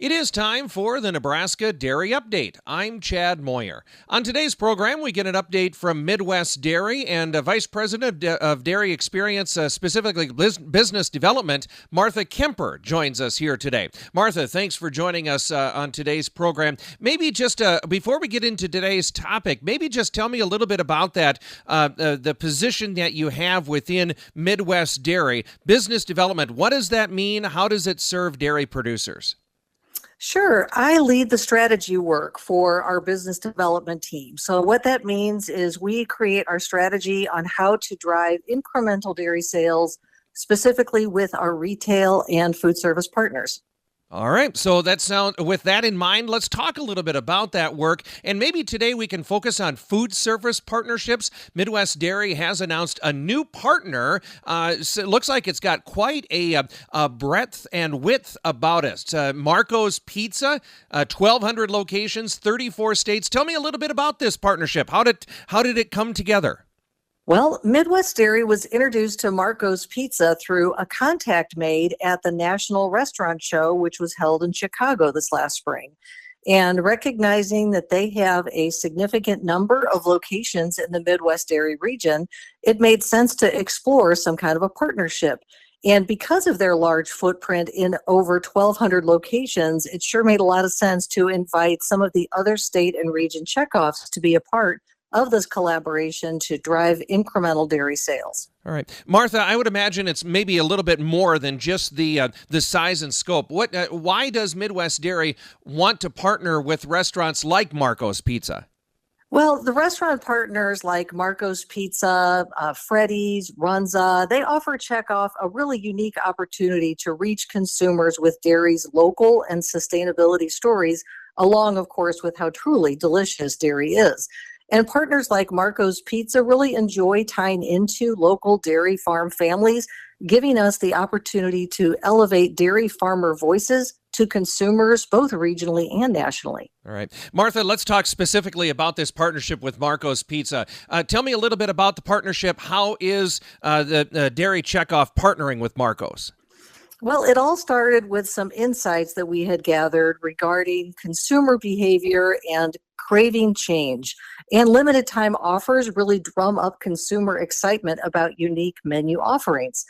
It is time for the Nebraska Dairy Update. I'm Chad Moyer. On today's program, we get an update from Midwest Dairy and Vice President of Dairy Experience, specifically Business Development, Martha Kemper, joins us here today. Martha, thanks for joining us on today's program. Maybe just before we get into today's topic, maybe just tell me a little bit about that, the position that you have within Midwest Dairy. Business Development, what does that mean? How does it serve dairy producers? Sure. I lead the strategy work for our business development team. So what that means is we create our strategy on how to drive incremental dairy sales, specifically with our retail and food service partners. All right. So with that in mind, let's talk a little bit about that work. And maybe today we can focus on food service partnerships. Midwest Dairy has announced a new partner. So it looks like it's got quite a breadth and width about it. Marco's Pizza, 1,200 locations, 34 states. Tell me a little bit about this partnership. How did it come together? Well, Midwest Dairy was introduced to Marco's Pizza through a contact made at the National Restaurant Show, which was held in Chicago this last spring. And recognizing that they have a significant number of locations in the Midwest Dairy region, it made sense to explore some kind of a partnership. And because of their large footprint in over 1,200 locations, it sure made a lot of sense to invite some of the other state and region checkoffs to be a part of this collaboration to drive incremental dairy sales. All right. Martha, I would imagine it's maybe a little bit more than just the size and scope. Why does Midwest Dairy want to partner with restaurants like Marco's Pizza? Well, the restaurant partners like Marco's Pizza, Freddy's, Runza, they offer Checkoff a really unique opportunity to reach consumers with dairy's local and sustainability stories, along, of course, with how truly delicious dairy is. And partners like Marco's Pizza really enjoy tying into local dairy farm families, giving us the opportunity to elevate dairy farmer voices to consumers, both regionally and nationally. All right. Martha, let's talk specifically about this partnership with Marco's Pizza. Tell me a little bit about the partnership. How is the Dairy Checkoff partnering with Marco's? Well, it all started with some insights that we had gathered regarding consumer behavior and craving change. And limited time offers really drum up consumer excitement about unique menu offerings.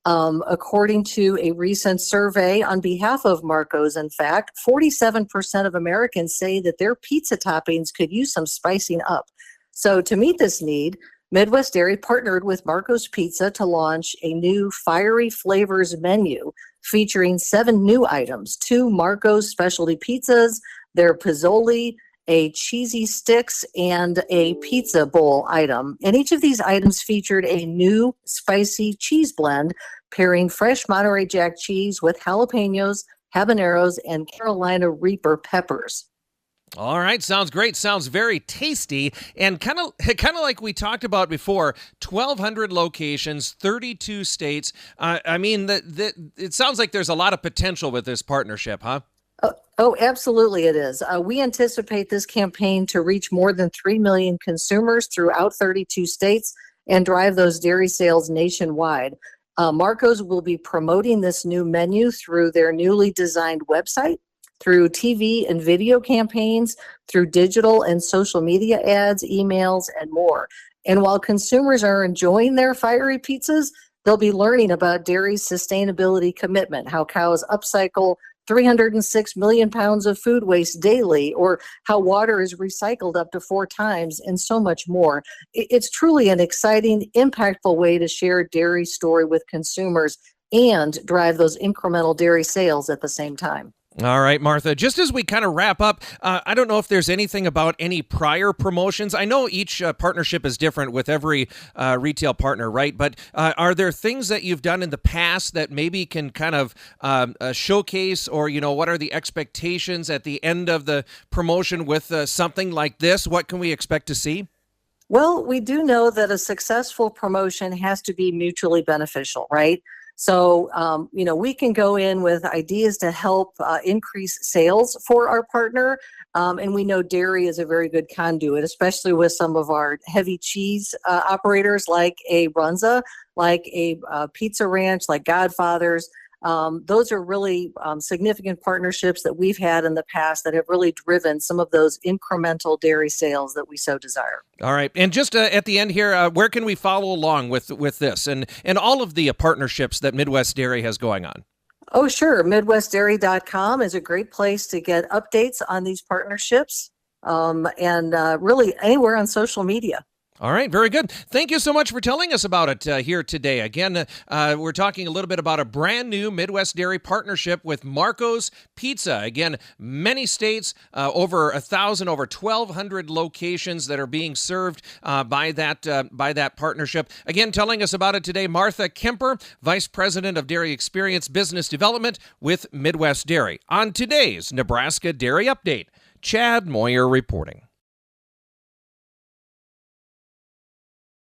According to a recent survey on behalf of Marco's, in fact, 47% of Americans say that their pizza toppings could use some spicing up. So to meet this need, Midwest Dairy partnered with Marco's Pizza to launch a new fiery flavors menu featuring 7 new items, 2 Marco's specialty pizzas, their Pizzoli, a cheesy sticks, and a pizza bowl item. And each of these items featured a new spicy cheese blend, pairing fresh Monterey Jack cheese with jalapenos, habaneros, and Carolina Reaper peppers. All right, sounds great. Sounds very tasty, and kind of like we talked about before. 1,200 locations, 32 states. It sounds like there's a lot of potential with this partnership, huh? Oh, absolutely it is. We anticipate this campaign to reach more than 3 million consumers throughout 32 states and drive those dairy sales nationwide. Marco's will be promoting this new menu through their newly designed website, through TV and video campaigns, through digital and social media ads, emails, and more. And while consumers are enjoying their fiery pizzas, they'll be learning about dairy's sustainability commitment, how cows upcycle 306 million pounds of food waste daily, or how water is recycled up to 4 times, and so much more. It's truly an exciting, impactful way to share dairy story with consumers and drive those incremental dairy sales at the same time. All right, Martha, just as we kind of wrap up, I don't know if there's anything about any prior promotions. I know each partnership is different with every retail partner, right? But are there things that you've done in the past that maybe can kind of showcase, or, what are the expectations at the end of the promotion with something like this? What can we expect to see? Well, we do know that a successful promotion has to be mutually beneficial, right? So, we can go in with ideas to help increase sales for our partner. And we know dairy is a very good conduit, especially with some of our heavy cheese operators like a Runza, like a Pizza Ranch, like Godfather's. Those are really significant partnerships that we've had in the past that have really driven some of those incremental dairy sales that we so desire. All right. And just at the end here, where can we follow along with this and all of the partnerships that Midwest Dairy has going on? Oh, sure. MidwestDairy.com is a great place to get updates on these partnerships and really anywhere on social media. All right, very good. Thank you so much for telling us about it here today. Again, we're talking a little bit about a brand new Midwest Dairy partnership with Marco's Pizza. Again, many states, over 1,000, over 1,200 locations that are being served by that partnership. Again, telling us about it today, Martha Kemper, Vice President of Dairy Experience Business Development with Midwest Dairy. On today's Nebraska Dairy Update, Chad Moyer reporting.